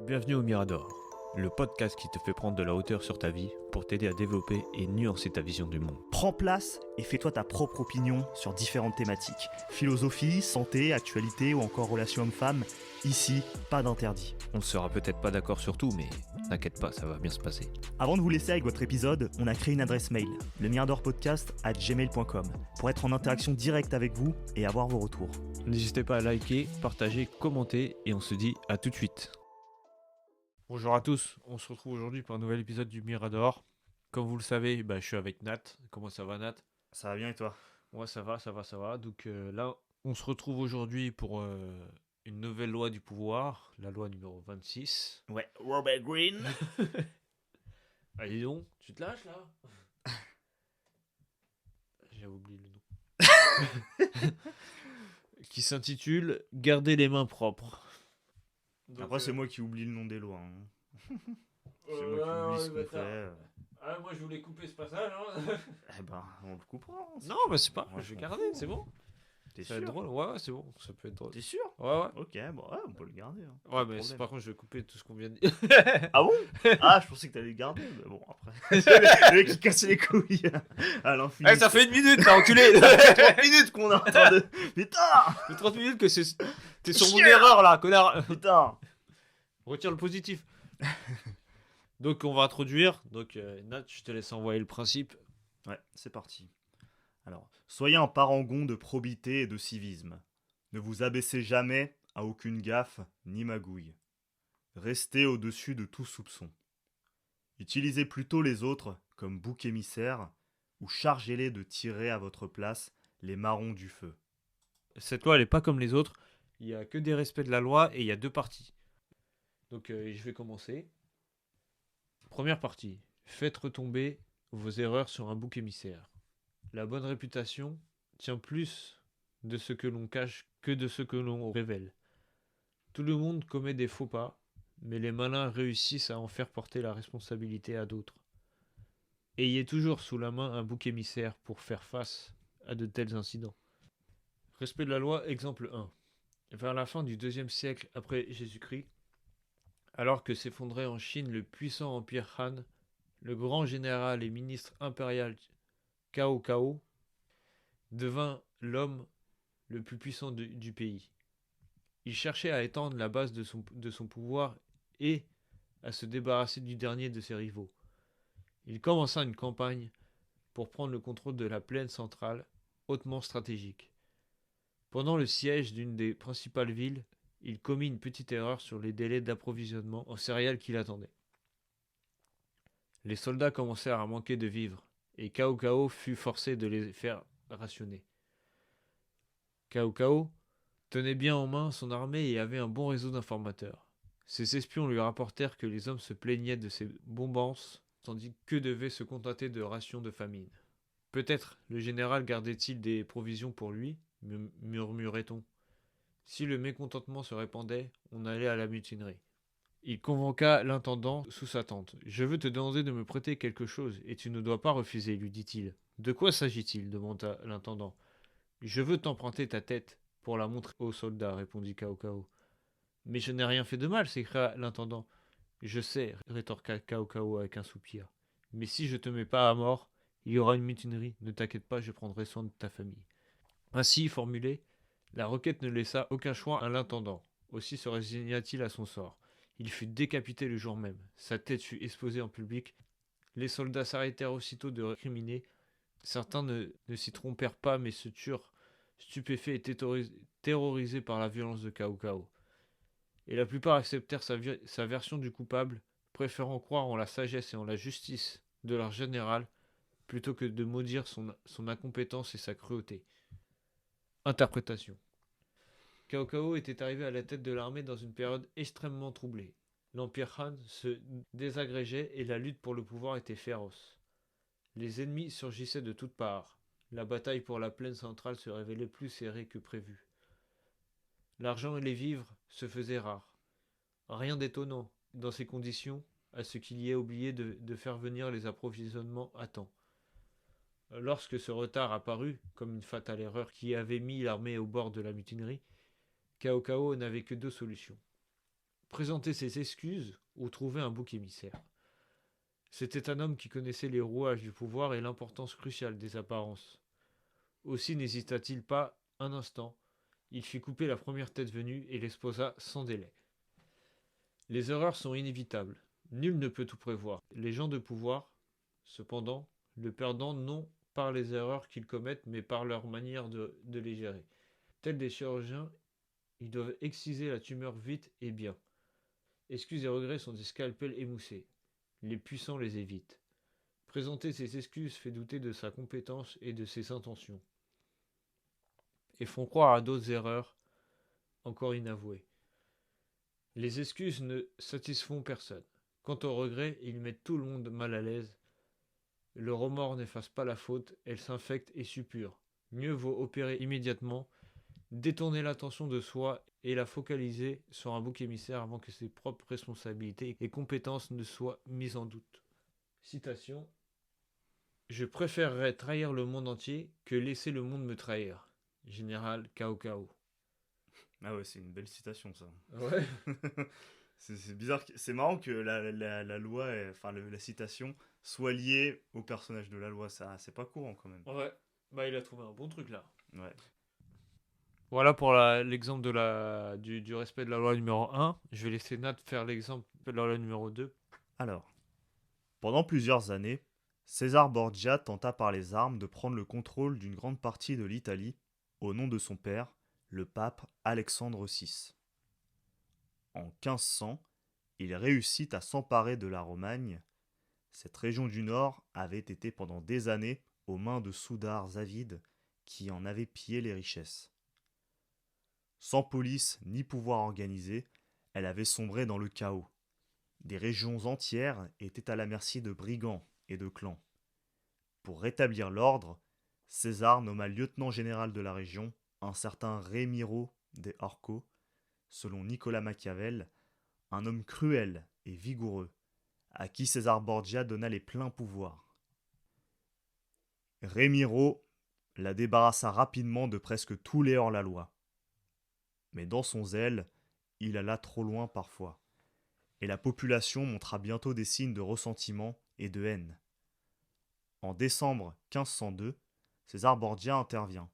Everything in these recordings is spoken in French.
Bienvenue au Mirador, le podcast qui te fait prendre de la hauteur sur ta vie pour t'aider à développer et nuancer ta vision du monde. Prends place et fais-toi ta propre opinion sur différentes thématiques. Philosophie, santé, actualité ou encore relations hommes-femmes. Ici, pas d'interdit. On ne sera peut-être pas d'accord sur tout, mais t'inquiète pas, ça va bien se passer. Avant de vous laisser avec votre épisode, on a créé une adresse mail, lemiradorpodcast@gmail.com, pour être en interaction directe avec vous et avoir vos retours. N'hésitez pas à liker, partager, commenter et on se dit à tout de suite. Bonjour à tous, on se retrouve aujourd'hui pour un nouvel épisode du Mirador. Comme vous le savez, je suis avec Nat. Comment ça va, Nat? Ça va bien et toi? Moi ça va. Donc là, on se retrouve aujourd'hui pour une nouvelle loi du pouvoir, la loi numéro 26. Ouais, Robert Greene. Allez donc, tu te lâches là? J'ai oublié le nom. Qui s'intitule « Garder les mains propres ». Donc, Après, c'est moi qui oublie le nom des lois. C'est moi qui oublie ce qu'on fait. Ah, moi je voulais couper ce passage. Hein. Eh ben, on le coupera. Non, c'est pas. Moi, Je vais m'en garder, fous. c'est bon. T'es Ça va être sûr? drôle. Ouais, c'est bon. Ça peut être drôle. T'es sûr? Ouais. Ok, bon, ouais, on peut le garder. Hein. Ouais, Pas de mais problème. par contre, je vais couper tout ce qu'on vient de dire. Ah bon? Ah, je pensais que t'allais le garder, mais bon, après. Le mec qui casse les couilles à l'infini. Ça fait 1 minute, t'as enculé. 30 minutes qu'on est en train de. Putain! Ça fait 30 minutes que t'es sur mon erreur là, connard. Putain! Retire le positif. Donc, on va introduire. Donc, Nat, je te laisse envoyer le principe. Ouais, c'est parti. Alors, soyez un parangon de probité et de civisme. Ne vous abaissez jamais à aucune gaffe ni magouille. Restez au-dessus de tout soupçon. Utilisez plutôt les autres comme bouc émissaire ou chargez-les de tirer à votre place les marrons du feu. Cette loi, elle n'est pas comme les autres. Il n'y a que des respects de la loi et il y a 2 parties. Donc, je vais commencer. Première partie. Faites retomber vos erreurs sur un bouc émissaire. La bonne réputation tient plus de ce que l'on cache que de ce que l'on révèle. Tout le monde commet des faux pas, mais les malins réussissent à en faire porter la responsabilité à d'autres. Ayez toujours sous la main un bouc émissaire pour faire face à de tels incidents. Respect de la loi, exemple 1. Vers la fin du IIe siècle après Jésus-Christ, alors que s'effondrait en Chine le puissant empire Han, le grand général et ministre impérial Cao Cao devint l'homme le plus puissant du pays. Il cherchait à étendre la base de son pouvoir et à se débarrasser du dernier de ses rivaux. Il commença une campagne pour prendre le contrôle de la plaine centrale, hautement stratégique. Pendant le siège d'une des principales villes, il commit une petite erreur sur les délais d'approvisionnement en céréales qui l'attendaient. Les soldats commencèrent à manquer de vivres, et Cao Cao fut forcé de les faire rationner. Cao Cao tenait bien en main son armée et avait un bon réseau d'informateurs. Ses espions lui rapportèrent que les hommes se plaignaient de ces bombances, tandis qu'eux devaient se contenter de rations de famine. Peut-être le général gardait-il des provisions pour lui, murmurait-on. Si le mécontentement se répandait, on allait à la mutinerie. Il convoqua l'intendant sous sa tente. « Je veux te demander de me prêter quelque chose, et tu ne dois pas refuser, lui dit-il. « De quoi s'agit-il » demanda l'intendant. « Je veux t'emprunter ta tête pour la montrer aux soldats, répondit Cao Cao. « Mais je n'ai rien fait de mal, s'écria l'intendant. « Je sais, rétorqua Cao Cao avec un soupir. « Mais si je te mets pas à mort, il y aura une mutinerie. Ne t'inquiète pas, je prendrai soin de ta famille. » Ainsi formulée, la requête ne laissa aucun choix à l'intendant. Aussi se résigna-t-il à son sort. Il fut décapité le jour même. Sa tête fut exposée en public. Les soldats s'arrêtèrent aussitôt de récriminer. Certains ne s'y trompèrent pas, mais se turent, stupéfaits et terrorisés par la violence de Cao Cao. Et la plupart acceptèrent sa version du coupable, préférant croire en la sagesse et en la justice de leur général, plutôt que de maudire son incompétence et sa cruauté. Interprétation. Cao Cao était arrivé à la tête de l'armée dans une période extrêmement troublée. L'Empire Han se désagrégeait et la lutte pour le pouvoir était féroce. Les ennemis surgissaient de toutes parts. La bataille pour la plaine centrale se révélait plus serrée que prévu. L'argent et les vivres se faisaient rares. Rien d'étonnant, dans ces conditions, à ce qu'il y ait oublié de faire venir les approvisionnements à temps. Lorsque ce retard apparut, comme une fatale erreur qui avait mis l'armée au bord de la mutinerie, Cao Cao n'avait que 2 solutions. présenter ses excuses ou trouver un bouc émissaire. C'était un homme qui connaissait les rouages du pouvoir et l'importance cruciale des apparences. Aussi n'hésita-t-il pas un instant. Il fit couper la première tête venue et l'exposa sans délai. Les erreurs sont inévitables. Nul ne peut tout prévoir. Les gens de pouvoir, cependant, le perdant non par les erreurs qu'ils commettent, mais par leur manière de les gérer. Tels des chirurgiens, ils doivent exciser la tumeur vite et bien. Excuses et regrets sont des scalpels émoussés. Les puissants les évitent. Présenter ses excuses fait douter de sa compétence et de ses intentions, et font croire à d'autres erreurs encore inavouées. Les excuses ne satisfont personne. Quant au regret, ils mettent tout le monde mal à l'aise. Le remords n'efface pas la faute, elle s'infecte et suppure. Mieux vaut opérer immédiatement, détourner l'attention de soi et la focaliser sur un bouc émissaire avant que ses propres responsabilités et compétences ne soient mises en doute. Citation. Je préférerais trahir le monde entier que laisser le monde me trahir. Général Cao Cao. Ah ouais, c'est une belle citation ça. Ouais. C'est bizarre, c'est marrant que la loi, enfin la citation, soit liée au personnage de la loi. Ça, c'est pas courant quand même. Ouais. Bah il a trouvé un bon truc là. Ouais. Voilà pour l'exemple du respect de la loi numéro 1. Je vais laisser Nat faire l'exemple de la loi numéro 2. Alors, pendant plusieurs années, César Borgia tenta par les armes de prendre le contrôle d'une grande partie de l'Italie au nom de son père, le pape Alexandre VI. En 1500, il réussit à s'emparer de la Romagne. Cette région du nord avait été pendant des années aux mains de soudards avides qui en avaient pillé les richesses. Sans police ni pouvoir organisé, elle avait sombré dans le chaos. Des régions entières étaient à la merci de brigands et de clans. Pour rétablir l'ordre, César nomma lieutenant général de la région un certain Rémiro de Orco, selon Nicolas Machiavel, un homme cruel et vigoureux, à qui César Borgia donna les pleins pouvoirs. Rémiro la débarrassa rapidement de presque tous les hors-la-loi. Mais dans son zèle, il alla trop loin parfois, et la population montra bientôt des signes de ressentiment et de haine. En décembre 1502, César Borgia intervient.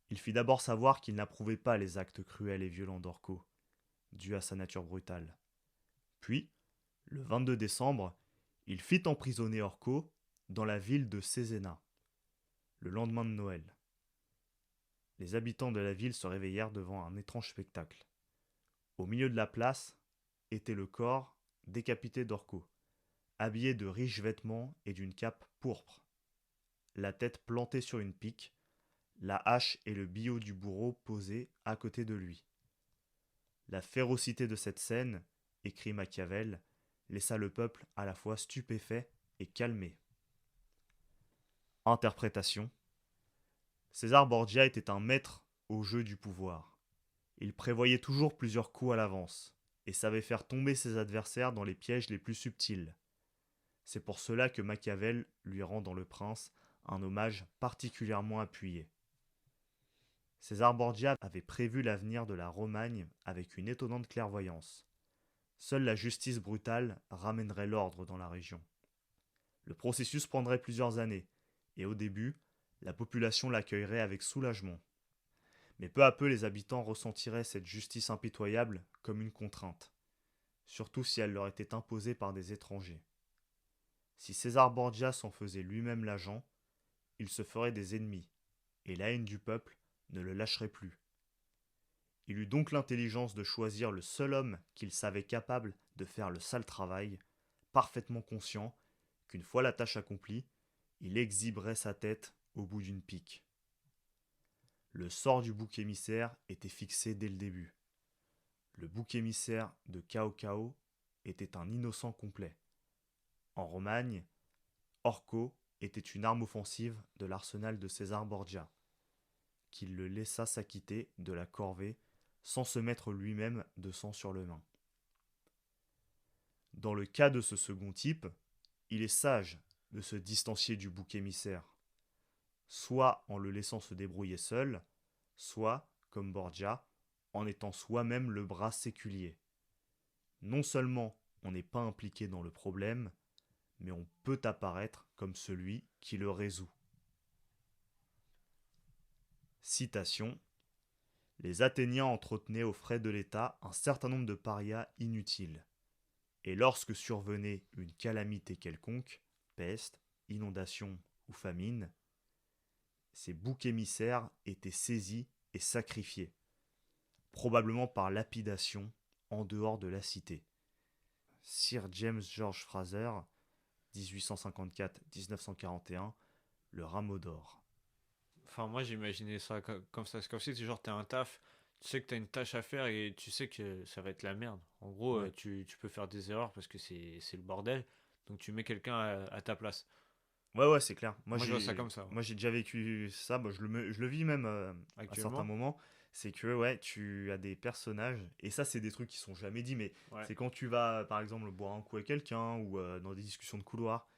Il fit d'abord savoir qu'il n'approuvait pas les actes cruels et violents d'Orco, dus à sa nature brutale. Puis, le 22 décembre, il fit emprisonner Orco dans la ville de Cesena, le lendemain de Noël. Les habitants de la ville se réveillèrent devant un étrange spectacle. Au milieu de la place était le corps décapité d'Orco, habillé de riches vêtements et d'une cape pourpre. La tête plantée sur une pique, la hache et le billot du bourreau posés à côté de lui. La férocité de cette scène, écrit Machiavel, laissa le peuple à la fois stupéfait et calmé. Interprétation. César Borgia était un maître au jeu du pouvoir. Il prévoyait toujours plusieurs coups à l'avance et savait faire tomber ses adversaires dans les pièges les plus subtils. C'est pour cela que Machiavel lui rend dans Le Prince un hommage particulièrement appuyé. César Borgia avait prévu l'avenir de la Romagne avec une étonnante clairvoyance. Seule la justice brutale ramènerait l'ordre dans la région. Le processus prendrait plusieurs années, et au début, la population l'accueillerait avec soulagement. Mais peu à peu, les habitants ressentiraient cette justice impitoyable comme une contrainte, surtout si elle leur était imposée par des étrangers. Si César Borgia s'en faisait lui-même l'agent, il se ferait des ennemis, et la haine du peuple ne le lâcherait plus. Il eut donc l'intelligence de choisir le seul homme qu'il savait capable de faire le sale travail, parfaitement conscient qu'une fois la tâche accomplie, il exhiberait sa tête au bout d'une pique. Le sort du bouc émissaire était fixé dès le début. Le bouc émissaire de Cao Cao était un innocent complet. En Romagne, Orco était une arme offensive de l'arsenal de César Borgia, qu'il le laissa s'acquitter de la corvée sans se mettre lui-même de sang sur le main. Dans le cas de ce second type, il est sage de se distancier du bouc émissaire, soit en le laissant se débrouiller seul, soit, comme Borgia, en étant soi-même le bras séculier. Non seulement on n'est pas impliqué dans le problème, mais on peut apparaître comme celui qui le résout. Citation. Les Athéniens entretenaient aux frais de l'État un certain nombre de parias inutiles. Et lorsque survenait une calamité quelconque, peste, inondation ou famine, ces boucs émissaires étaient saisis et sacrifiés, probablement par lapidation en dehors de la cité. Sir James George Fraser, 1854-1941, le rameau d'or. Enfin, moi, j'imaginais ça comme ça. C'est comme si, genre, t'as un taf, tu sais que t'as une tâche à faire et tu sais que ça va être la merde. En gros, Ouais. tu peux faire des erreurs parce que c'est le bordel. Donc, tu mets quelqu'un à ta place. Ouais, c'est clair. Moi, je vois ça comme ça, ouais. Moi, j'ai déjà vécu ça. Bah, je le vis même à certains Actuellement. moments. C'est que, ouais, tu as des personnages. Et ça, c'est des trucs qui sont jamais dit. Mais Ouais. c'est quand tu vas, par exemple, boire un coup avec quelqu'un ou dans des discussions de couloir.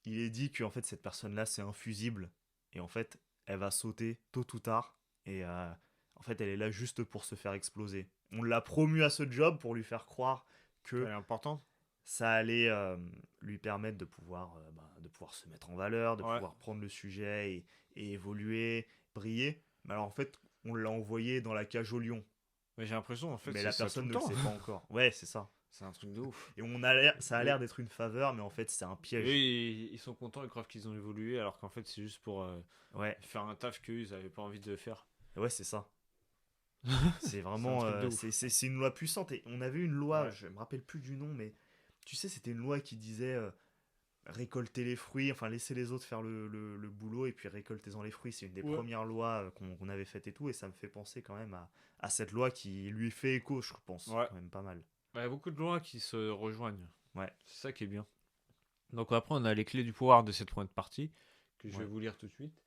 Il est dit que, en fait, cette personne-là, c'est un fusible. Et en fait, elle va sauter tôt ou tard. Et en fait, elle est là juste pour se faire exploser. On l'a promu à ce job pour lui faire croire Elle que est importante. ça allait lui permettre de pouvoir se mettre en valeur, de Ouais. pouvoir prendre le sujet et évoluer, briller. Mais alors en fait, on l'a envoyé dans la cage au lion. Mais j'ai l'impression, en fait, Mais c'est la ça tout personne le ne le temps. sait pas encore. Ouais, c'est ça. C'est un truc de ouf. Et ça a Et l'air d'être une faveur, mais en fait, c'est un eux, piège. ils sont contents, ils croient qu'ils ont évolué, alors qu'en fait, c'est juste pour Ouais, faire un taf qu'eux, ils avaient pas envie de faire. ouais, c'est ça. C'est C'est un vraiment, truc de ouf. c'est une loi puissante. Et on avait une loi, Ouais. je me rappelle plus du nom, mais tu sais, c'était une loi qui disait récolter les fruits, enfin laisser les autres faire le boulot et puis récoltez-en les fruits. C'est une des Ouais. premières lois qu'on avait faites et tout, et ça me fait penser quand même à cette loi qui lui fait écho, je pense, Ouais. quand même pas mal. Bah, il y a beaucoup de lois qui se rejoignent. Ouais, C'est ça qui est bien. Donc après, on a les clés du pouvoir de cette première partie, que je vais ouais. vous lire tout de suite.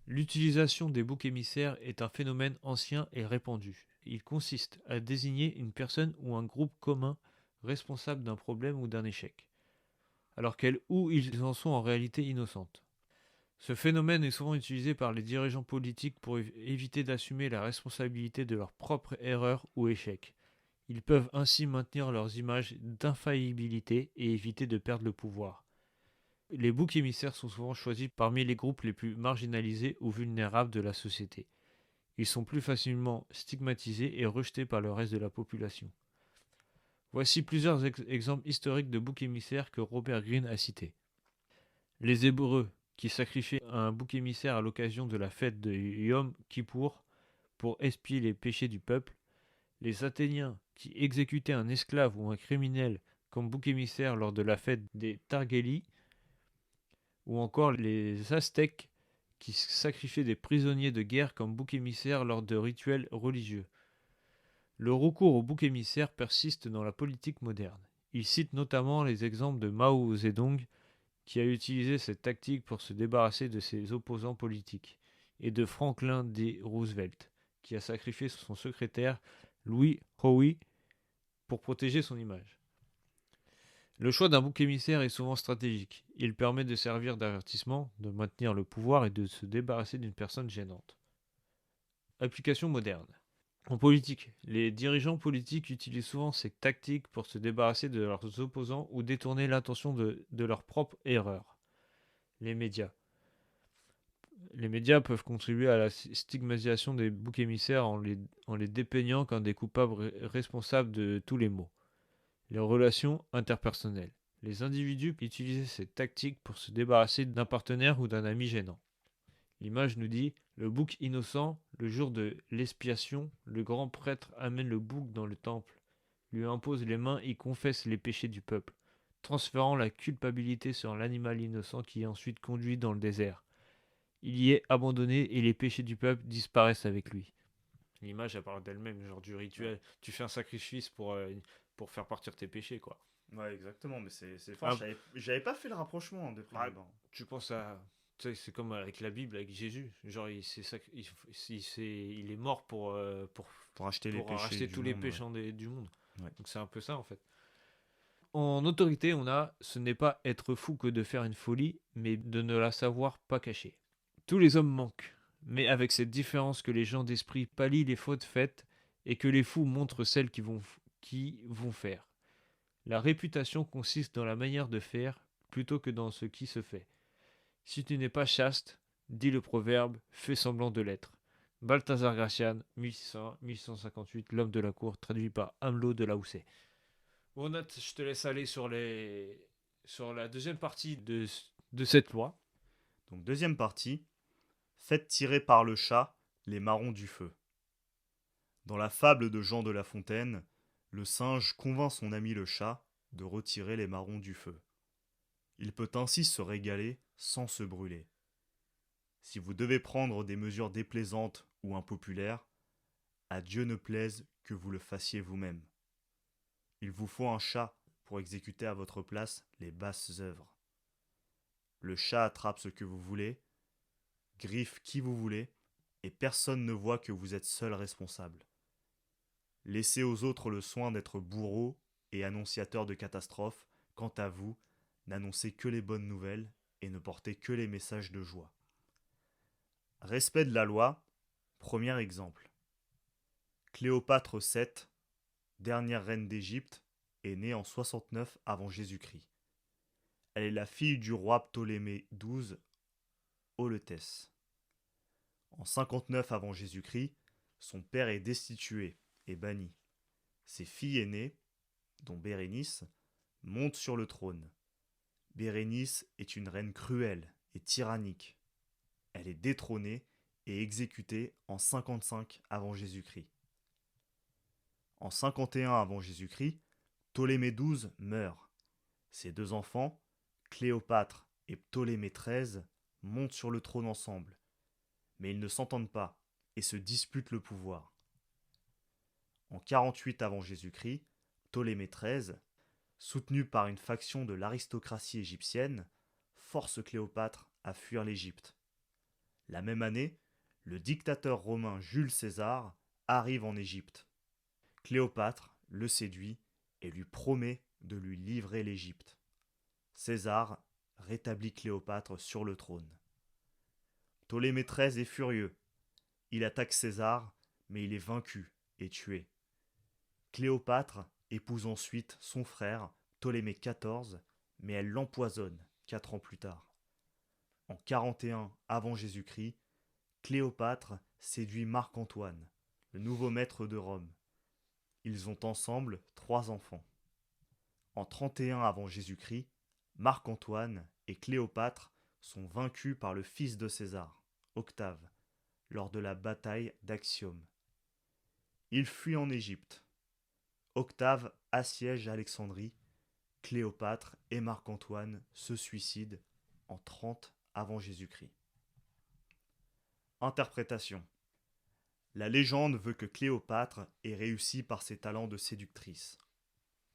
L'utilisation des boucs émissaires est un phénomène ancien et répandu. Il consiste à désigner une personne ou un groupe commun responsable d'un problème ou d'un échec, alors qu'elle ou ils en sont en réalité innocentes. Ce phénomène est souvent utilisé par les dirigeants politiques pour éviter d'assumer la responsabilité de leurs propres erreurs ou échecs. Ils peuvent ainsi maintenir leurs images d'infaillibilité et éviter de perdre le pouvoir. Les boucs émissaires sont souvent choisis parmi les groupes les plus marginalisés ou vulnérables de la société. Ils sont plus facilement stigmatisés et rejetés par le reste de la population. Voici plusieurs exemples historiques de boucs émissaires que Robert Greene a cités. Les Hébreux, qui sacrifiaient un bouc émissaire à l'occasion de la fête de Yom Kippour pour expier les péchés du peuple. Les Athéniens, qui exécutaient un esclave ou un criminel comme bouc émissaire lors de la fête des Targéli, ou encore les Aztèques, qui sacrifiaient des prisonniers de guerre comme bouc émissaire lors de rituels religieux. Le recours au bouc émissaire persiste dans la politique moderne. Il cite notamment les exemples de Mao Zedong, qui a utilisé cette tactique pour se débarrasser de ses opposants politiques, et de Franklin D. Roosevelt, qui a sacrifié son secrétaire Louis Howe pour protéger son image. Le choix d'un bouc émissaire est souvent stratégique. Il permet de servir d'avertissement, de maintenir le pouvoir et de se débarrasser d'une personne gênante. Application moderne. En politique, les dirigeants politiques utilisent souvent ces tactiques pour se débarrasser de leurs opposants ou détourner l'attention de leurs propres erreurs. Les médias. Les médias peuvent contribuer à la stigmatisation des boucs émissaires en les dépeignant comme des coupables responsables de tous les maux. Les relations interpersonnelles. Les individus utilisaient cette tactique pour se débarrasser d'un partenaire ou d'un ami gênant. L'image nous dit: le bouc innocent, le jour de l'expiation, le grand prêtre amène le bouc dans le temple, lui impose les mains et confesse les péchés du peuple, transférant la culpabilité sur l'animal innocent qui est ensuite conduit dans le désert. Il y est abandonné et les péchés du peuple disparaissent avec lui. L'image, elle parle d'elle-même, genre du Ouais, rituel. Tu fais un sacrifice pour faire partir tes péchés, quoi. ouais, exactement, mais c'est fort. Ah, J'avais pas fait le rapprochement de prime bah, abord. tu penses à. Tu sais, c'est comme avec la Bible, avec Jésus. Genre, il est mort Pour acheter les pour péchés racheter du tous les monde, ouais. péchés du monde. Ouais. Donc c'est un peu ça, en fait. En autorité, on a: ce n'est pas être fou que de faire une folie, mais de ne la savoir pas cacher. Tous les hommes manquent, mais avec cette différence que les gens d'esprit pallient les fautes faites et que les fous montrent celles qui vont faire. La réputation consiste dans la manière de faire plutôt que dans ce qui se fait. Si tu n'es pas chaste, dit le proverbe, fais semblant de l'être. Balthazar Gracian, 1600-1858, l'homme de la cour, traduit par Amelot de la Houssaye. Bon, Nat, je te laisse aller sur la deuxième partie de cette loi. Donc deuxième partie, faites tirer par le chat les marrons du feu. Dans la fable de Jean de La Fontaine, le singe convainc son ami le chat de retirer les marrons du feu. Il peut ainsi se régaler sans se brûler. Si vous devez prendre des mesures déplaisantes ou impopulaires, à Dieu ne plaise que vous le fassiez vous-même. Il vous faut un chat pour exécuter à votre place les basses œuvres. Le chat attrape ce que vous voulez, griffe qui vous voulez, et personne ne voit que vous êtes seul responsable. Laissez aux autres le soin d'être bourreaux et annonciateurs de catastrophes. Quant à vous, n'annoncez que les bonnes nouvelles et ne portez que les messages de joie. Respect de la loi, premier exemple. Cléopâtre VII, dernière reine d'Égypte, est née en 69 avant Jésus-Christ. Elle est la fille du roi Ptolémée XII, Aulétès. En 59 avant Jésus-Christ, son père est destitué et banni. Ses filles aînées, dont Bérénice, montent sur le trône. Bérénice est une reine cruelle et tyrannique. Elle est détrônée et exécutée en 55 avant Jésus-Christ. En 51 avant Jésus-Christ, Ptolémée XII meurt. Ses deux enfants, Cléopâtre et Ptolémée XIII, montent sur le trône ensemble. Mais ils ne s'entendent pas et se disputent le pouvoir. En 48 avant Jésus-Christ, Ptolémée XIII, soutenu par une faction de l'aristocratie égyptienne, force Cléopâtre à fuir l'Égypte. La même année, le dictateur romain Jules César arrive en Égypte. Cléopâtre le séduit et lui promet de lui livrer l'Égypte. César rétablit Cléopâtre sur le trône. Ptolémée XIII est furieux. Il attaque César, mais il est vaincu et tué. Cléopâtre épouse ensuite son frère, Ptolémée XIV, mais elle l'empoisonne 4 ans plus tard. En 41 avant Jésus-Christ, Cléopâtre séduit Marc-Antoine, le nouveau maître de Rome. Ils ont ensemble 3 enfants. En 31 avant Jésus-Christ, Marc-Antoine et Cléopâtre sont vaincus par le fils de César, Octave, lors de la bataille d'Actium. Ils fuient en Égypte. Octave assiège Alexandrie. Cléopâtre et Marc-Antoine se suicident en 30 avant Jésus-Christ. Interprétation. La légende veut que Cléopâtre ait réussi par ses talents de séductrice.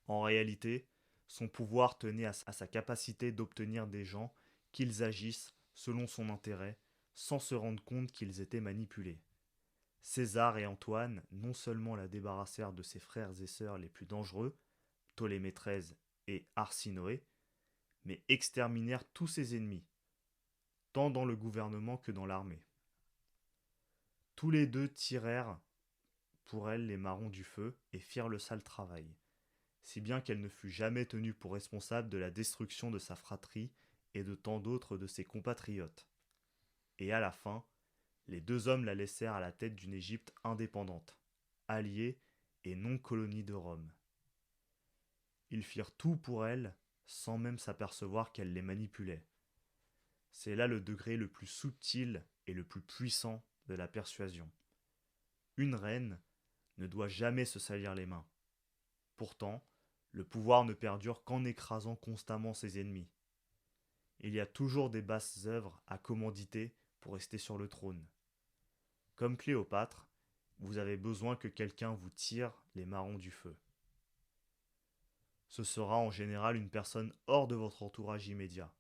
En réalité, son pouvoir tenait à sa capacité d'obtenir des gens qu'ils agissent selon son intérêt sans se rendre compte qu'ils étaient manipulés. César et Antoine non seulement la débarrassèrent de ses frères et sœurs les plus dangereux, Ptolémée XIII et Arsinoé, mais exterminèrent tous ses ennemis, tant dans le gouvernement que dans l'armée. Tous les deux tirèrent pour elle les marrons du feu et firent le sale travail, si bien qu'elle ne fut jamais tenue pour responsable de la destruction de sa fratrie et de tant d'autres de ses compatriotes. Et à la fin, les deux hommes la laissèrent à la tête d'une Égypte indépendante, alliée et non colonie de Rome. Ils firent tout pour elle sans même s'apercevoir qu'elle les manipulait. C'est là le degré le plus subtil et le plus puissant de la persuasion. Une reine ne doit jamais se salir les mains. Pourtant, le pouvoir ne perdure qu'en écrasant constamment ses ennemis. Il y a toujours des basses œuvres à commanditer pour rester sur le trône. Comme Cléopâtre, vous avez besoin que quelqu'un vous tire les marrons du feu. Ce sera en général une personne hors de votre entourage immédiat,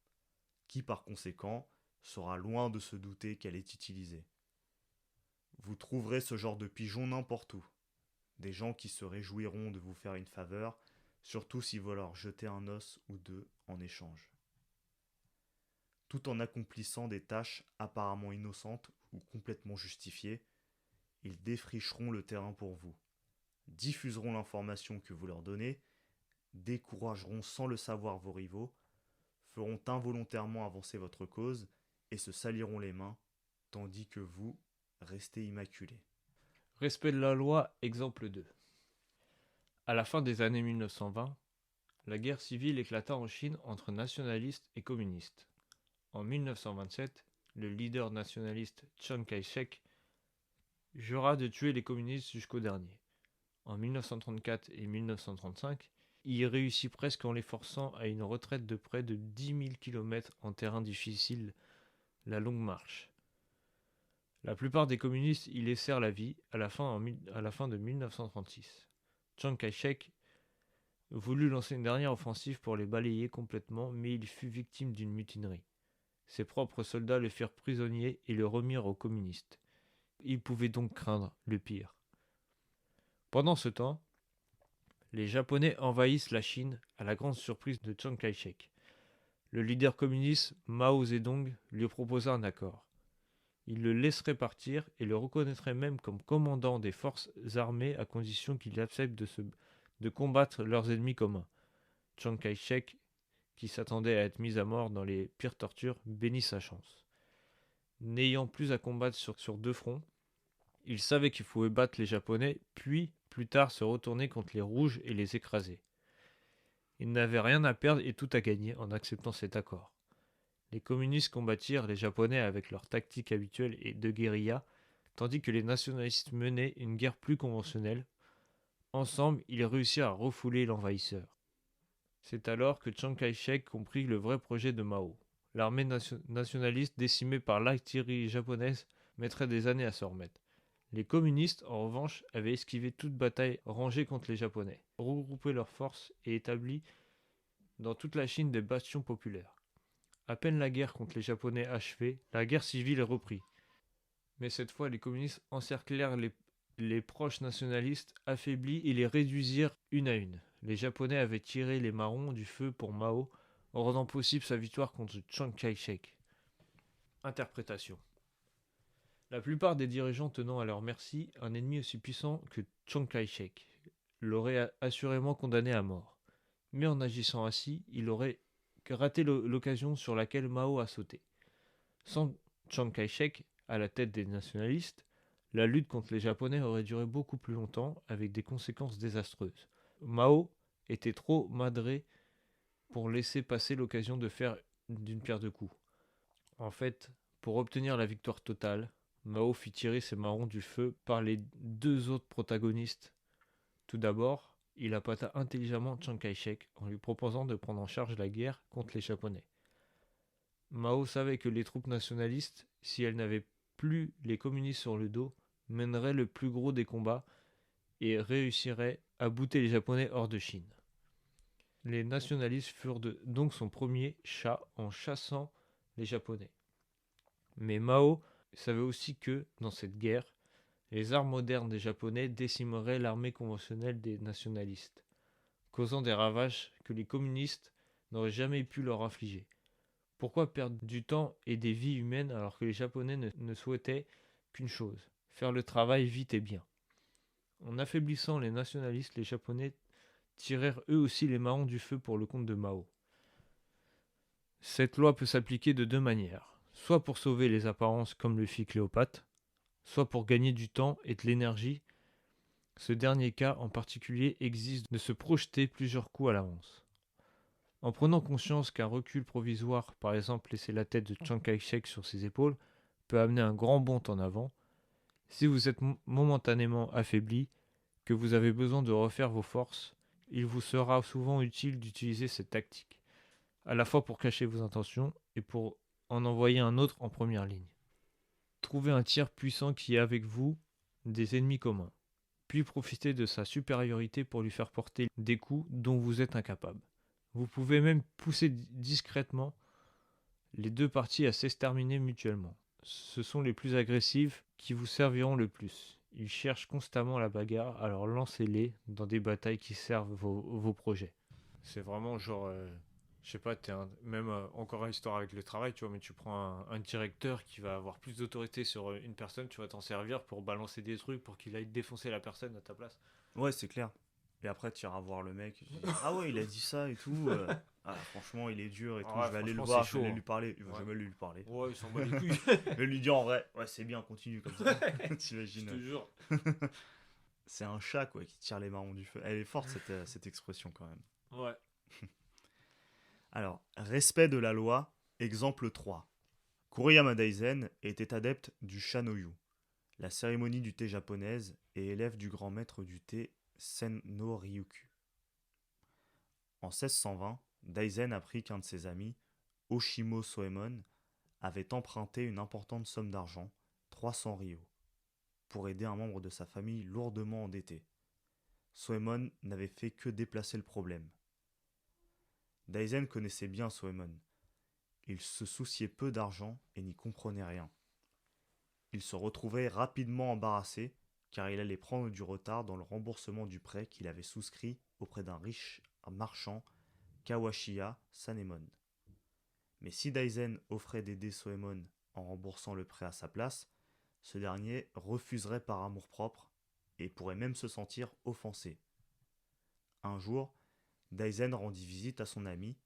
qui par conséquent sera loin de se douter qu'elle est utilisée. Vous trouverez ce genre de pigeons n'importe où, des gens qui se réjouiront de vous faire une faveur, surtout si vous leur jetez un os ou deux en échange. Tout en accomplissant des tâches apparemment innocentes ou complètement justifiées, ils défricheront le terrain pour vous. diffuseront l'information que vous leur donnez, décourageront sans le savoir vos rivaux, feront involontairement avancer votre cause et se saliront les mains, tandis que vous restez immaculés. Respect de la loi, exemple 2. À la fin des années 1920, la guerre civile éclata en Chine entre nationalistes et communistes. En 1927, le leader nationaliste Chiang Kai-shek jura de tuer les communistes jusqu'au dernier. En 1934 et 1935, il y réussit presque en les forçant à une retraite de près de 10 000 km en terrain difficile, la longue marche. La plupart des communistes y laissèrent la vie à la fin de 1936. Chiang Kai-shek voulut lancer une dernière offensive pour les balayer complètement, mais il fut victime d'une mutinerie. Ses propres soldats le firent prisonnier et le remirent aux communistes. Il pouvait donc craindre le pire. Pendant ce temps, les Japonais envahissent la Chine à la grande surprise de Chiang Kai-shek. Le leader communiste Mao Zedong lui proposa un accord. Il le laisserait partir et le reconnaîtrait même comme commandant des forces armées à condition qu'il accepte de combattre leurs ennemis communs. Chiang Kai-shek, qui s'attendait à être mis à mort dans les pires tortures, bénit sa chance. N'ayant plus à combattre sur deux fronts, il savait qu'il pouvait battre les Japonais, puis, plus tard, se retourner contre les Rouges et les écraser. Il n'avait rien à perdre et tout à gagner en acceptant cet accord. Les communistes combattirent les Japonais avec leur tactique habituelle et de guérilla, tandis que les nationalistes menaient une guerre plus conventionnelle. Ensemble, ils réussirent à refouler l'envahisseur. C'est alors que Chiang Kai-shek comprit le vrai projet de Mao. L'armée nationaliste décimée par l'artillerie japonaise mettrait des années à se remettre. Les communistes, en revanche, avaient esquivé toute bataille rangée contre les Japonais, regroupé leurs forces et établi dans toute la Chine des bastions populaires. À peine la guerre contre les Japonais achevée, la guerre civile reprit. Mais cette fois, les communistes encerclèrent les proches nationalistes, affaiblis, et les réduisirent une à une. Les Japonais avaient tiré les marrons du feu pour Mao, en rendant possible sa victoire contre Chiang Kai-shek. Interprétation. La plupart des dirigeants tenant à leur merci un ennemi aussi puissant que Chiang Kai-shek l'aurait assurément condamné à mort. Mais en agissant ainsi, il aurait raté l'occasion sur laquelle Mao a sauté. Sans Chiang Kai-shek à la tête des nationalistes, la lutte contre les Japonais aurait duré beaucoup plus longtemps avec des conséquences désastreuses. Mao était trop madré pour laisser passer l'occasion de faire d'une pierre deux coups. En fait, pour obtenir la victoire totale, Mao fit tirer ses marrons du feu par les deux autres protagonistes. Tout d'abord, il appâta intelligemment Chiang Kai-shek en lui proposant de prendre en charge la guerre contre les Japonais. Mao savait que les troupes nationalistes, si elles n'avaient plus les communistes sur le dos, mèneraient le plus gros des combats et réussiraient à bouter les Japonais hors de Chine. Les nationalistes furent donc son premier chat en chassant les Japonais. Mais Mao savait aussi que, dans cette guerre, les armes modernes des Japonais décimeraient l'armée conventionnelle des nationalistes, causant des ravages que les communistes n'auraient jamais pu leur infliger. Pourquoi perdre du temps et des vies humaines alors que les Japonais ne souhaitaient qu'une chose, faire le travail vite et bien. En affaiblissant les nationalistes, les Japonais tirèrent eux aussi les marrons du feu pour le compte de Mao. Cette loi peut s'appliquer de deux manières, soit pour sauver les apparences comme le fit Cléopâtre, soit pour gagner du temps et de l'énergie. Ce dernier cas en particulier exige de se projeter plusieurs coups à l'avance. En prenant conscience qu'un recul provisoire, par exemple laisser la tête de Chiang Kai-shek sur ses épaules, peut amener un grand bond en avant, si vous êtes momentanément affaibli, que vous avez besoin de refaire vos forces, il vous sera souvent utile d'utiliser cette tactique, à la fois pour cacher vos intentions et pour en envoyer un autre en première ligne. Trouvez un tiers puissant qui est avec vous des ennemis communs, puis profitez de sa supériorité pour lui faire porter des coups dont vous êtes incapable. Vous pouvez même pousser discrètement les deux parties à s'exterminer mutuellement. Ce sont les plus agressifs qui vous serviront le plus. Ils cherchent constamment la bagarre, alors lancez-les dans des batailles qui servent vos projets. C'est vraiment genre, je sais pas, même encore une histoire avec le travail, tu vois, mais tu prends un directeur qui va avoir plus d'autorité sur une personne, tu vas t'en servir pour balancer des trucs, pour qu'il aille défoncer la personne à ta place. Ouais, c'est clair. Et après, tu iras voir le mec. Tu dis, ah ouais, il a dit ça et tout. Ah, franchement, il est dur et tout. Ah Je ouais, vais aller le franchement, c'est voir, je vais chaud, aller hein. lui parler. Je Ouais. vais lui parler. Ouais, il s'en bat les couilles. Je vais lui dire en vrai, ouais, c'est bien, continue comme ça. Je te T'imagines. jure. C'est un chat, quoi, qui tire les marrons du feu. Elle est forte, cette expression, quand même. Ouais. Alors, respect de la loi, exemple 3. Kuriyama Daizen était adepte du Shanoyu, la cérémonie du thé japonaise, et élève du grand maître du thé Sen no Ryuku. En 1620, Daizen apprit qu'un de ses amis, Oshimo Soemon, avait emprunté une importante somme d'argent, 300 ryo, pour aider un membre de sa famille lourdement endetté. Soemon n'avait fait que déplacer le problème. Daizen connaissait bien Soemon. Il se souciait peu d'argent et n'y comprenait rien. Il se retrouvait rapidement embarrassé car il allait prendre du retard dans le remboursement du prêt qu'il avait souscrit auprès d'un riche marchand, Kawashiya Sanemon. Mais si Daizen offrait d'aider Soemon en remboursant le prêt à sa place, ce dernier refuserait par amour-propre et pourrait même se sentir offensé. Un jour, Daizen rendit visite à son ami.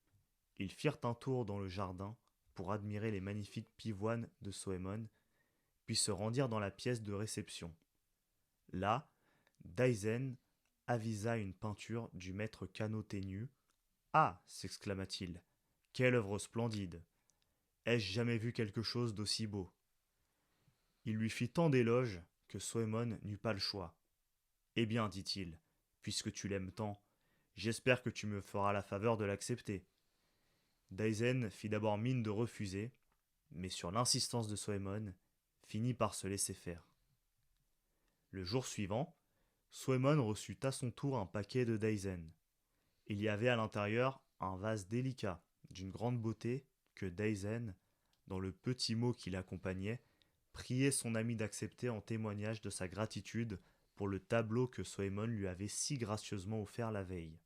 Ils firent un tour dans le jardin pour admirer les magnifiques pivoines de Soemon, puis se rendirent dans la pièce de réception. Là, Daizen avisa une peinture du maître Kano Tenyu. Ah, s'exclama-t-il, quelle œuvre splendide! Ai-je jamais vu quelque chose d'aussi beau? Il lui fit tant d'éloges que Soemon n'eut pas le choix. Eh bien, dit-il, puisque tu l'aimes tant, j'espère que tu me feras la faveur de l'accepter. Daizen fit d'abord mine de refuser, mais sur l'insistance de Soemon, finit par se laisser faire. Le jour suivant, Soemon reçut à son tour un paquet de Daizen. Il y avait à l'intérieur un vase délicat, d'une grande beauté, que Daizen, dans le petit mot qui l'accompagnait, priait son ami d'accepter en témoignage de sa gratitude pour le tableau que Soemon lui avait si gracieusement offert la veille.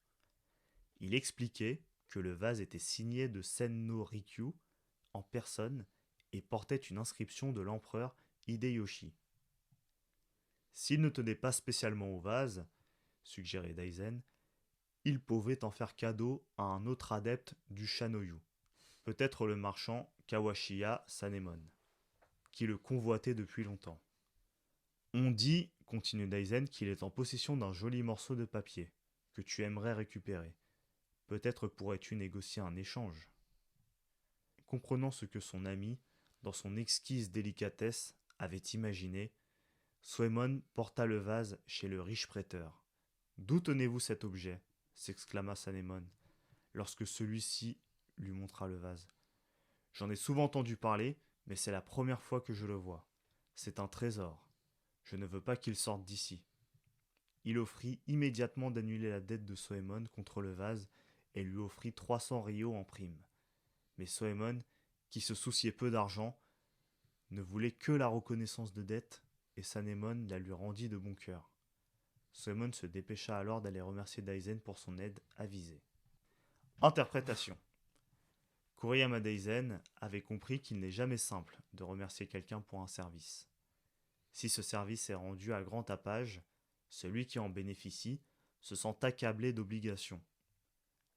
Il expliquait que le vase était signé de Senno Rikyu en personne et portait une inscription de l'empereur Hideyoshi. S'il ne tenait pas spécialement au vase, suggérait Daizen, il pouvait en faire cadeau à un autre adepte du Shanoyu, peut-être le marchand Kawashiya Sanemon, qui le convoitait depuis longtemps. On dit, continue Daizen, qu'il est en possession d'un joli morceau de papier, que tu aimerais récupérer. Peut-être pourrais-tu négocier un échange. Comprenant ce que son ami, dans son exquise délicatesse, avait imaginé, Soemon porta le vase chez le riche prêteur. D'où tenez-vous cet objet? S'exclama Sanemon, lorsque celui-ci lui montra le vase. J'en ai souvent entendu parler, mais c'est la première fois que je le vois. C'est un trésor. Je ne veux pas qu'il sorte d'ici. Il offrit immédiatement d'annuler la dette de Soemon contre le vase et lui offrit 300 ryo en prime. Mais Soemon, qui se souciait peu d'argent, ne voulait que la reconnaissance de dette et Sanemon la lui rendit de bon cœur. Soemon se dépêcha alors d'aller remercier Daizen pour son aide avisée. Interprétation. Kuriyama Daizen avait compris qu'il n'est jamais simple de remercier quelqu'un pour un service. Si ce service est rendu à grand tapage, celui qui en bénéficie se sent accablé d'obligations.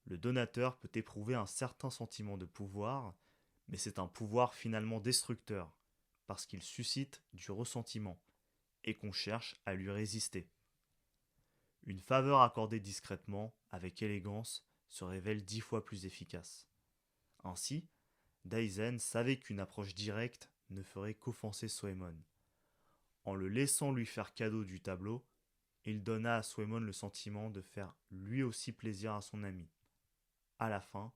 Le donateur peut éprouver un certain sentiment de pouvoir, mais c'est un pouvoir finalement destructeur, parce qu'il suscite du ressentiment, et qu'on cherche à lui résister. Une faveur accordée discrètement, avec élégance, se révèle 10 fois plus efficace. Ainsi, Daizen savait qu'une approche directe ne ferait qu'offenser Soemon. En le laissant lui faire cadeau du tableau, il donna à Soemon le sentiment de faire lui aussi plaisir à son ami. À la fin,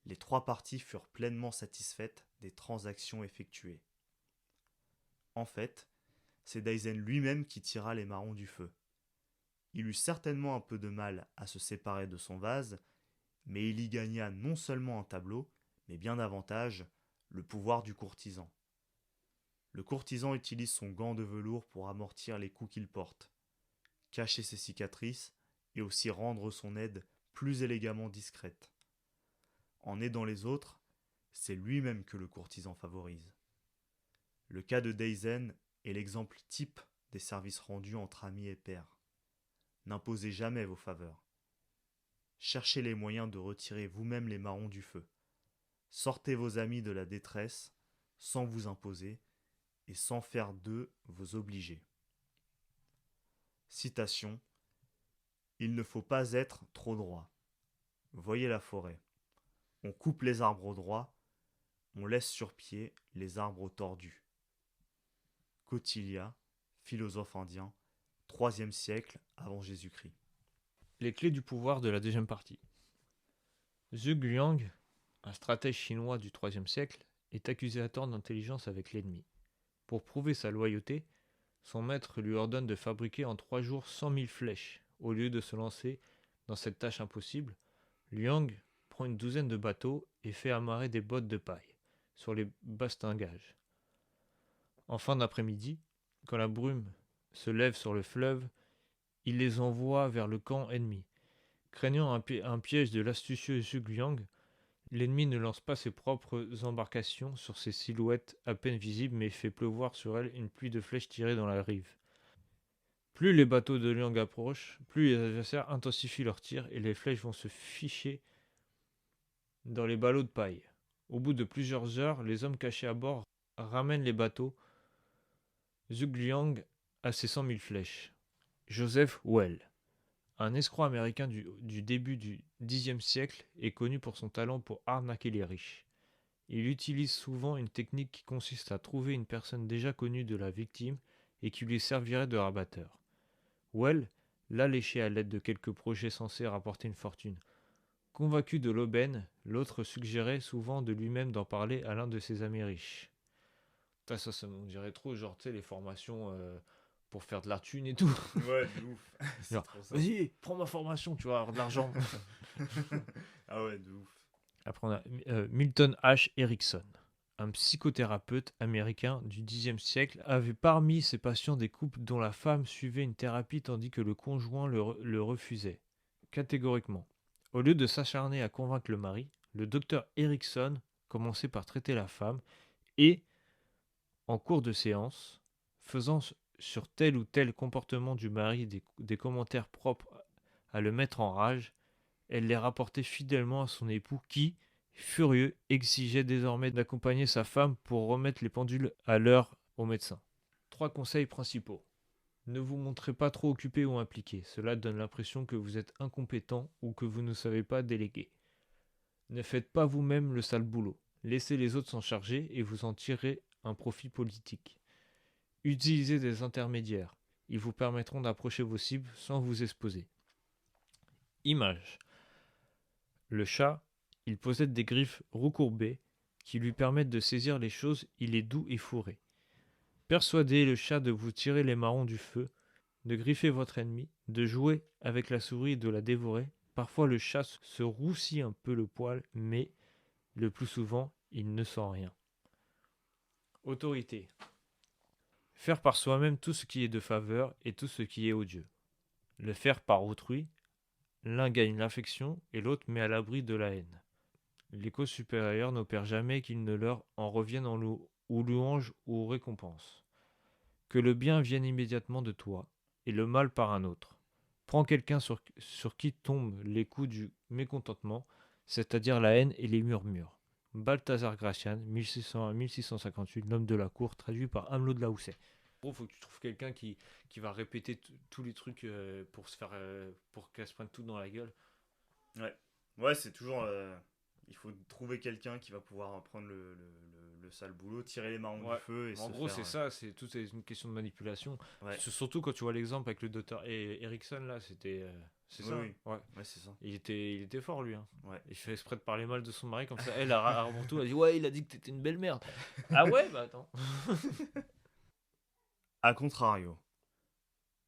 les trois parties furent pleinement satisfaites des transactions effectuées. En fait, c'est Daizen lui-même qui tira les marrons du feu. Il eut certainement un peu de mal à se séparer de son vase, mais il y gagna non seulement un tableau, mais bien davantage le pouvoir du courtisan. Le courtisan utilise son gant de velours pour amortir les coups qu'il porte, cacher ses cicatrices et aussi rendre son aide plus élégamment discrète. En aidant les autres, c'est lui-même que le courtisan favorise. Le cas de Daizen est l'exemple type des services rendus entre amis et pairs. N'imposez jamais vos faveurs. Cherchez les moyens de retirer vous-même les marrons du feu. Sortez vos amis de la détresse sans vous imposer et sans faire d'eux vos obligés. Citation. Il ne faut pas être trop droit. Voyez la forêt. On coupe les arbres droits, on laisse sur pied les arbres tordus. Kautilya, philosophe indien, 3e siècle avant Jésus-Christ. Les clés du pouvoir de la deuxième partie. Zhuge Liang, un stratège chinois du IIIe siècle, est accusé à tort d'intelligence avec l'ennemi. Pour prouver sa loyauté, son maître lui ordonne de fabriquer en 3 jours 100 000 flèches. Au lieu de se lancer dans cette tâche impossible, Liang prend une douzaine de bateaux et fait amarrer des bottes de paille sur les bastingages. En fin d'après-midi, quand la brume se lève sur le fleuve, il les envoie vers le camp ennemi. Craignant un piège de l'astucieux Zhuge Liang, l'ennemi ne lance pas ses propres embarcations sur ces silhouettes à peine visibles, mais fait pleuvoir sur elles une pluie de flèches tirées dans la rive. Plus les bateaux de Liang approchent, plus les adversaires intensifient leurs tirs et les flèches vont se ficher dans les ballots de paille. Au bout de plusieurs heures, les hommes cachés à bord ramènent les bateaux. Zhuge Liang a ses 100 000 flèches. Joseph Well, un escroc américain du début du Xe siècle, est connu pour son talent pour arnaquer les riches. Il utilise souvent une technique qui consiste à trouver une personne déjà connue de la victime et qui lui servirait de rabatteur. Well l'a léché à l'aide de quelques projets censés rapporter une fortune. Convaincu de l'aubaine, l'autre suggérait souvent de lui-même d'en parler à l'un de ses amis riches. Ça me dirait trop, genre, tu sais, les formations pour faire de la thune et tout. Ouais, de ouf. Genre, vas-y, prends ma formation, tu vas avoir de l'argent. Ah ouais, de ouf. Après, on a Milton H. Erickson, un psychothérapeute américain du Xe siècle, avait parmi ses patients des couples dont la femme suivait une thérapie tandis que le conjoint le refusait, catégoriquement. Au lieu de s'acharner à convaincre le mari, le docteur Erickson commençait par traiter la femme et, en cours de séance, faisant sur tel ou tel comportement du mari des commentaires propres à le mettre en rage, elle les rapportait fidèlement à son époux qui, furieux, exigeait désormais d'accompagner sa femme pour remettre les pendules à l'heure au médecin. 3 conseils principaux. Ne vous montrez pas trop occupé ou impliqué. Cela donne l'impression que vous êtes incompétent ou que vous ne savez pas déléguer. Ne faites pas vous-même le sale boulot. Laissez les autres s'en charger et vous en tirez un profit politique. Utilisez des intermédiaires. Ils vous permettront d'approcher vos cibles sans vous exposer. Image. Le chat, il possède des griffes recourbées qui lui permettent de saisir les choses, il est doux et fourré. Persuadez le chat de vous tirer les marrons du feu, de griffer votre ennemi, de jouer avec la souris et de la dévorer. Parfois le chat se roussit un peu le poil, mais le plus souvent, il ne sent rien. Autorité. Faire par soi-même tout ce qui est de faveur et tout ce qui est odieux. Le faire par autrui, l'un gagne l'affection et l'autre met à l'abri de la haine. Les causes supérieures n'opèrent jamais qu'il ne leur en revienne en louange ou récompense. Que le bien vienne immédiatement de toi, et le mal par un autre. Prends quelqu'un sur qui tombent les coups du mécontentement, c'est-à-dire la haine et les murmures. Balthazar Gracian, 1600 à 1658, l'homme de la cour, traduit par Amelot de la Houssaye. Il faut que tu trouves quelqu'un qui va répéter tous les trucs pour qu'elle se prenne tout dans la gueule. Ouais, ouais, c'est toujours. Il faut trouver quelqu'un qui va pouvoir prendre le sale boulot, tirer les marrons Ouais. du feu et En se gros, faire. c'est ça, tout est une question de manipulation. Ouais. Surtout quand tu vois l'exemple avec le docteur Erickson, là, c'était. C'est Oui, ça. oui. Hein. Ouais. Ouais, c'est ça. Il était fort, lui. Hein. Ouais. Il fait exprès de parler mal de son mari, comme ça. Elle, avant tout, elle dit ouais, il a dit que t'étais une belle merde. Ah ouais, bah attends. A contrario,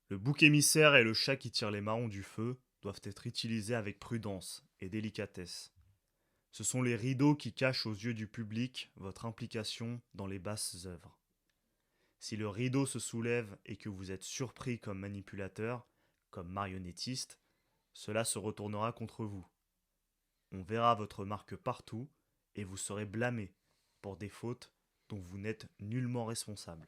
le bouc émissaire et le chat qui tire les marrons du feu doivent être utilisés avec prudence et délicatesse. Ce sont les rideaux qui cachent aux yeux du public votre implication dans les basses œuvres. Si le rideau se soulève et que vous êtes surpris comme manipulateur, comme marionnettiste, cela se retournera contre vous. On verra votre marque partout et vous serez blâmé pour des fautes dont vous n'êtes nullement responsable.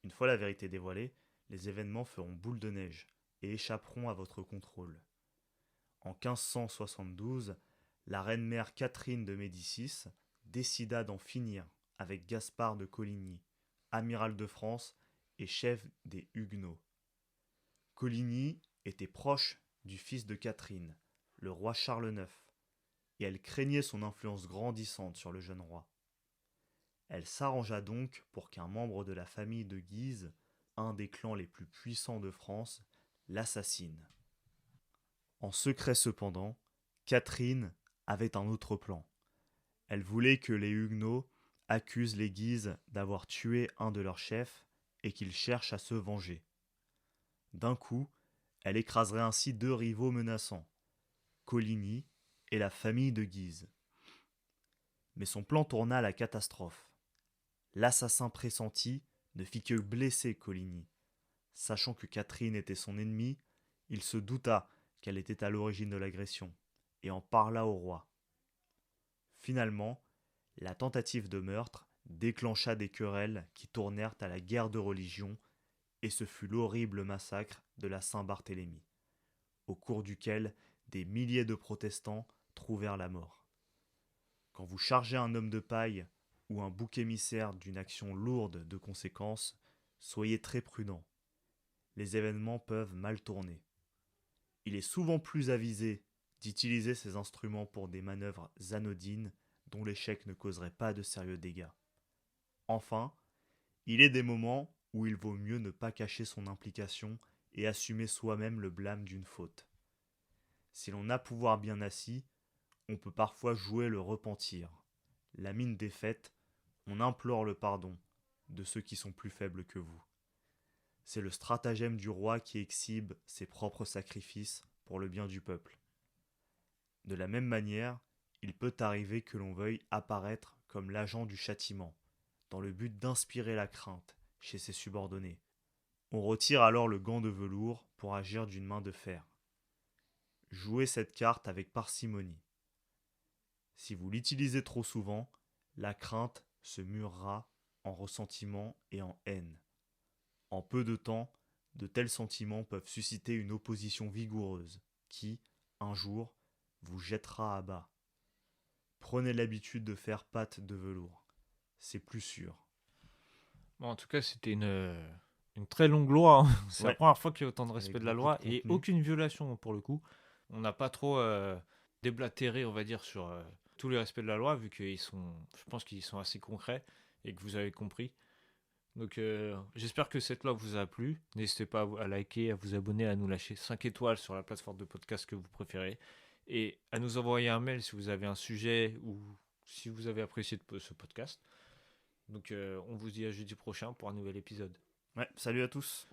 Une fois la vérité dévoilée, les événements feront boule de neige. et échapperont à votre contrôle. En 1572, la reine-mère Catherine de Médicis décida d'en finir avec Gaspard de Coligny, amiral de France et chef des Huguenots. Coligny était proche du fils de Catherine, le roi Charles IX, et elle craignait son influence grandissante sur le jeune roi. Elle s'arrangea donc pour qu'un membre de la famille de Guise, un des clans les plus puissants de France, l'assassine. En secret cependant, Catherine avait un autre plan. Elle voulait que les Huguenots accusent les Guises d'avoir tué un de leurs chefs et qu'ils cherchent à se venger. D'un coup, elle écraserait ainsi deux rivaux menaçants, Coligny et la famille de Guise. Mais son plan tourna à la catastrophe. L'assassin pressenti ne fit que blesser Coligny. Sachant que Catherine était son ennemie, il se douta qu'elle était à l'origine de l'agression et en parla au roi. Finalement, la tentative de meurtre déclencha des querelles qui tournèrent à la guerre de religion et ce fut l'horrible massacre de la Saint-Barthélemy, au cours duquel des milliers de protestants trouvèrent la mort. Quand vous chargez un homme de paille ou un bouc émissaire d'une action lourde de conséquences, soyez très prudent. Les événements peuvent mal tourner. Il est souvent plus avisé d'utiliser ces instruments pour des manœuvres anodines dont l'échec ne causerait pas de sérieux dégâts. Enfin, il est des moments où il vaut mieux ne pas cacher son implication et assumer soi-même le blâme d'une faute. Si l'on a pouvoir bien assis, on peut parfois jouer le repentir. La mine défaite, on implore le pardon de ceux qui sont plus faibles que vous. C'est le stratagème du roi qui exhibe ses propres sacrifices pour le bien du peuple. De la même manière, il peut arriver que l'on veuille apparaître comme l'agent du châtiment, dans le but d'inspirer la crainte chez ses subordonnés. On retire alors le gant de velours pour agir d'une main de fer. Jouez cette carte avec parcimonie. Si vous l'utilisez trop souvent, la crainte se murera en ressentiment et en haine. En peu de temps, de tels sentiments peuvent susciter une opposition vigoureuse qui, un jour, vous jettera à bas. Prenez l'habitude de faire pâte de velours. C'est plus sûr. Bon, en tout cas, c'était une très longue loi, hein. C'est la Ouais, première fois qu'il y a autant de respect avec de la beaucoup de loi et contenu. aucune violation pour le coup. On n'a pas trop déblatéré, on va dire, sur tous les respects de la loi, vu qu'ils sont, je pense qu'ils sont assez concrets et que vous avez compris. Donc j'espère que cette loi vous a plu. N'hésitez pas à liker, à vous abonner, à nous lâcher 5 étoiles sur la plateforme de podcast que vous préférez. Et à nous envoyer un mail si vous avez un sujet ou si vous avez apprécié ce podcast. Donc on vous dit à jeudi prochain pour un nouvel épisode. Ouais, salut à tous.